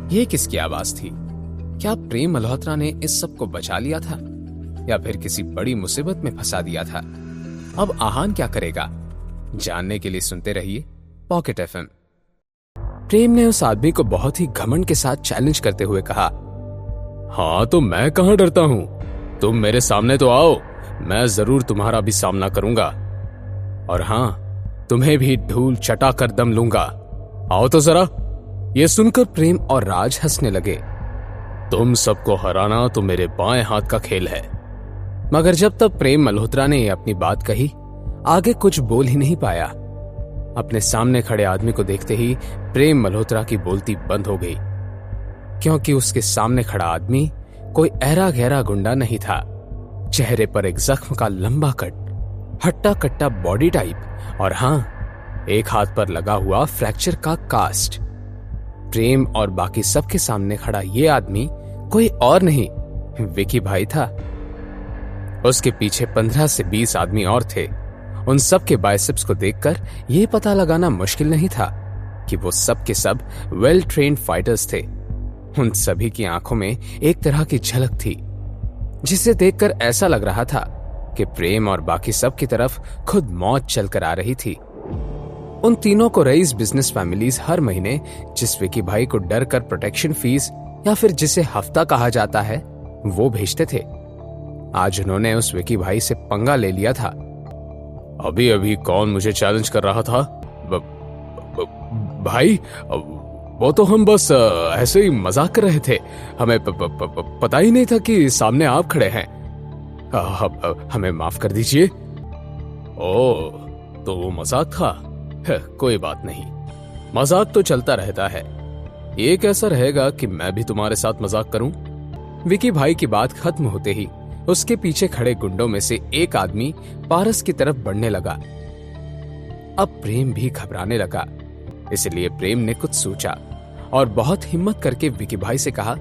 ये किसकी आवाज थी? क्या प्रेम मल्होत्रा ने इस सब को बचा लिया था या फिर किसी बड़ी मुसीबत में फंसा दिया था? अब आहान क्या करेगा? जानने के लिए सुनते रहिए पॉकेट एफएम। प्रेम ने उस आदमी को बहुत ही घमंड के साथ चैलेंज करते हुए कहा, हाँ तो मैं कहां डरता हूं, तुम मेरे सामने तो आओ, मैं जरूर तुम्हारा भी सामना करूंगा और हाँ, तुम्हें भी धूल चटा कर दम लूंगा, आओ तो जरा। यह सुनकर प्रेम और राज हंसने लगे। तुम सबको हराना तो मेरे बाएं हाथ का खेल है। मगर जब तक प्रेम मल्होत्रा ने अपनी बात कही, आगे कुछ बोल ही नहीं पाया। अपने सामने खड़े आदमी को देखते ही प्रेम मल्होत्रा की बोलती बंद हो गई, क्योंकि उसके सामने खड़ा आदमी कोई ऐरा गहरा गुंडा नहीं था। चेहरे पर एक जख्म का लंबा कट, हट्टा कट्टा बॉडी टाइप और हाँ, एक हाथ पर लगा हुआ फ्रैक्चर का कास्ट। प्रेम और बाकी सबके सामने खड़ा ये आदमी कोई और नहीं, विकी भाई था। उसके पीछे 15 से 20 आदमी और थे। उन सब के बाइसेप्स को देखकर यह पता लगाना मुश्किल नहीं था कि वो सब के सब वेल ट्रेन्ड फाइटर्स थे। उन सभी की आंखों में एक तरह की झलक थी, जिसे देखकर ऐसा लग रहा था कि प्रेम और बाकी सब की तरफ खुद मौत चलकर आ रही थी। उन तीनों को रईस बिजनेस फैमिलीज हर महीने जिस विकी भाई को डर कर प्रोटेक्शन फीस या फिर जिसे हफ्ता कहा जाता है वो भेजते थे। आज उन्होंने उस विकी भाई से पंगा ले लिया था। अभी अभी कौन मुझे चैलेंज कर रहा था? भाई वो तो हम बस ऐसे ही मजाक कर रहे थे, हमें पता ही नहीं था कि सामने आप खड़े हैं, हमें माफ कर दीजिए। ओ, तो वो मजाक था? कोई बात नहीं, मजाक तो चलता रहता है, ये कैसा रहेगा कि मैं भी तुम्हारे साथ मजाक करूं? विकी भाई की बात खत्म होते ही उसके पीछे खड़े गुंडों में से एक आदमी पारस की तरफ बढ़ने लगा। अब प्रेम भी घबराने लगा, इसलिए प्रेम ने कुछ सोचा और बहुत हिम्मत करके विकी भाई से कहा,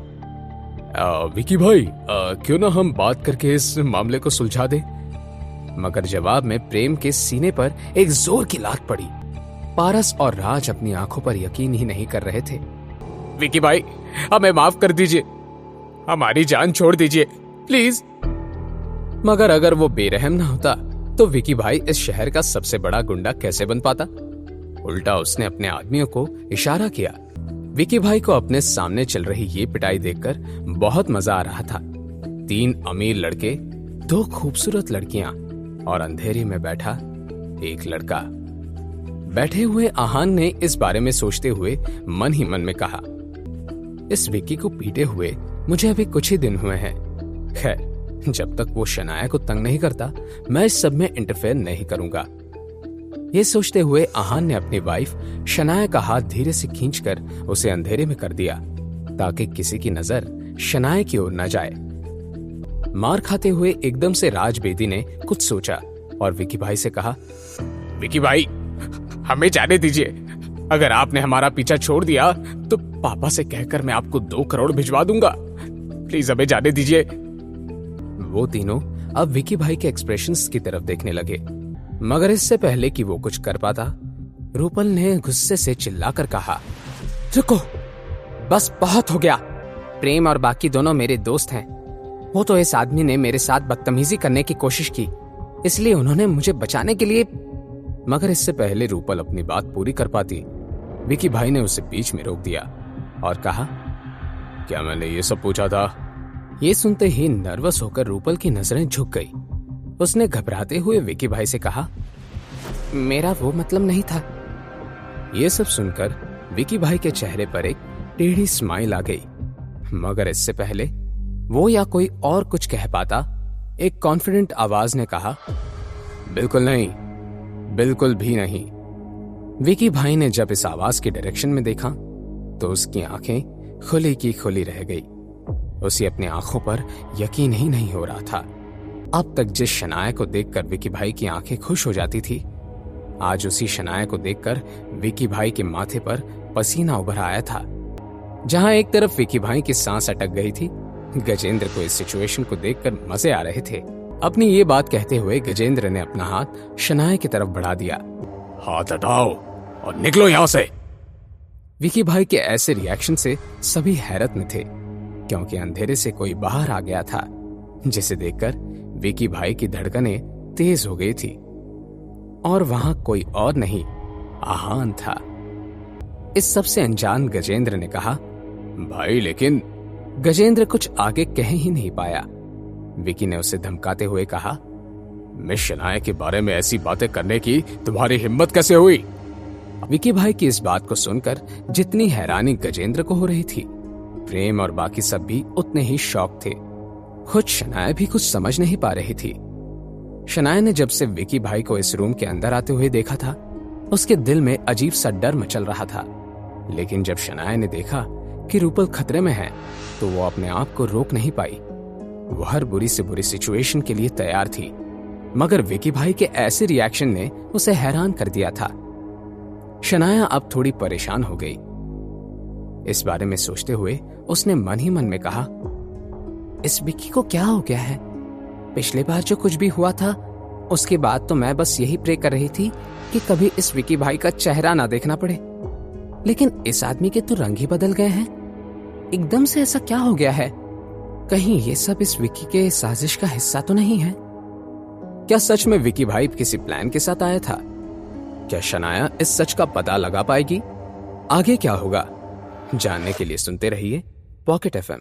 विकी भाई, क्यों ना हम बात करके इस मामले को सुलझा दे। मगर जवाब में प्रेम के सीने पर एक जोर की लात पड़ी। पारस और राज अपनी आंखों पर यकीन ही नहीं कर रहे थे। विकी भाई, हमें माफ कर दीजिए, हमारी जान छोड़ दीजिए प्लीज। मगर अगर वो बेरहम ना होता तो विकी भाई इस शहर का सबसे बड़ा गुंडा कैसे बन पाता? उल्टा उसने अपने आदमियों को इशारा किया। विकी भाई को अपने सामने चल रही ये पिटाई देखकर बहुत मजा आ रहा था। 3 अमीर लड़के, 2 खूबसूरत लड़कियां और अंधेरे में बैठा एक लड़का। बैठे हुए आहान ने इस बारे में सोचते हुए मन ही मन में कहा, इस विकी को पीटे हुए मुझे अभी कुछ ही दिन हुए हैं। खैर, जब तक वो शनाया को तंग नहीं करता, मैं इस सब में इंटरफेयर नहीं करूंगा। ये सोचते हुए आहान ने अपनी वाइफ शनाया का हाथ धीरे से खींचकर उसे अंधेरे में कर दिया, ताकि किसी की नजर शनाया की ओर न जाए। मार खाते हुए एकदम से राज बेदी ने कुछ सोचा और विकी भाई से कहा, विकी भाई, हमें जाने दीजिए। अगर आपने हमारा पीछा छोड़ दिया तो पापा से कहकर मैं आपको 2 करोड़ भिजवा दूंगा, प्लीज हमें जाने दीजिए। वो तीनों अब विकी भाई के एक्सप्रेशंस की तरफ देखने लगे, मगर इससे पहले कि वो कुछ कर पाता, रूपल ने गुस्से से चिल्लाकर कहा, रुको, बस बहुत हो गया। प्रेम और बाकी दोनों मेरे दोस्त हैं। वो तो इस आदमी ने मेरे साथ बदतमीजी करने की कोशिश की, इसलिए उन्होंने मुझे बचाने के लिए। मगर इससे पहले रूपल अपनी बात पूरी कर पाती, विकी भाई ने उसे बीच में रोक दिया और कहा, क्या मैंने ये सब पूछा था? ये सुनते ही नर्वस होकर रूपल की नजरें झुक गई। उसने घबराते हुए विकी भाई से कहा, मेरा वो मतलब नहीं था। ये सब सुनकर विकी भाई के चेहरे पर एक टेढ़ी स्माइल आ गई, मगर इससे पहले वो या कोई और कुछ कह पाता, एक कॉन्फिडेंट आवाज ने कहा, बिल्कुल नहीं, बिल्कुल भी नहीं। विकी भाई ने जब इस आवाज की डायरेक्शन में देखा तो उसकी आंखें खुली की खुली रह गई। उसे अपनी आंखों पर यकीन ही नहीं हो रहा था। अब तक जिस शनाया को देखकर विकी भाई की आंखें खुश हो जाती थी, आज उसी शनाया को देखकर विकी भाई के माथे पर पसीना उभर आया था। जहां एक तरफ विकी भाई की सांस अटक गई थी, गजेंद्र को इस सिचुएशन को देखकर मजे आ रहे थे। अपनी ये बात कहते हुए गजेंद्र ने अपना हाथ शनाया की तरफ बढ़ा दिया। हाथ हटाओ और निकलो यहां से। विकी भाई के ऐसे रिएक्शन से सभी हैरत में थे, क्योंकि अंधेरे से कोई बाहर आ गया था, जिसे देखकर विकी भाई की धड़कनें तेज हो गई थी। और वहां कोई और नहीं, आहान था। इस सबसे अनजान गजेंद्र ने कहा, भाई लेकिन। गजेंद्र कुछ आगे कह ही नहीं पाया। विकी ने उसे धमकाते हुए कहा, मिस शनाया के बारे में ऐसी बातें करने की तुम्हारी हिम्मत कैसे हुई? विकी भाई की इस बात को सुनकर जितनी हैरानी गजेंद्र को हो रही थी, प्रेम और बाकी सब भी उतने ही शॉक थे। खुद शनाया भी कुछ समझ नहीं पा रही थी। शनाया ने जब से विकी भाई को इस रूम के अंदर आते हुए देखा था, उसके दिल में अजीब सा डर मचल रहा था। लेकिन जब शनाया ने देखा कि रूपल खतरे में है, तो वो अपने आप को रोक नहीं पाई। वो हर बुरी से बुरी सिचुएशन के लिए तैयार थी, मगर विकी भाई के ऐसे रिएक्शन ने उसे हैरान कर दिया था। शनाया अब थोड़ी परेशान हो गई। इस बारे में सोचते हुए उसने मन ही मन में कहा, इस विकी को क्या हो गया है? पिछले बार जो कुछ भी हुआ था, उसके बाद तो मैं बस यही प्रे कर रही थी कि कभी इस विकी भाई का चेहरा ना देखना पड़े। लेकिन इस आदमी के तो रंग ही बदल गए हैं। एकदम से ऐसा क्या हो गया है? कहीं ये सब इस विकी के साजिश का हिस्सा तो नहीं है? क्या सच में विकी भाई किसी प्लान के साथ आया था? क्या शनाया इस सच का पता लगा पाएगी? आगे क्या होगा जानने के लिए सुनते रहिए पॉकेट एफएम।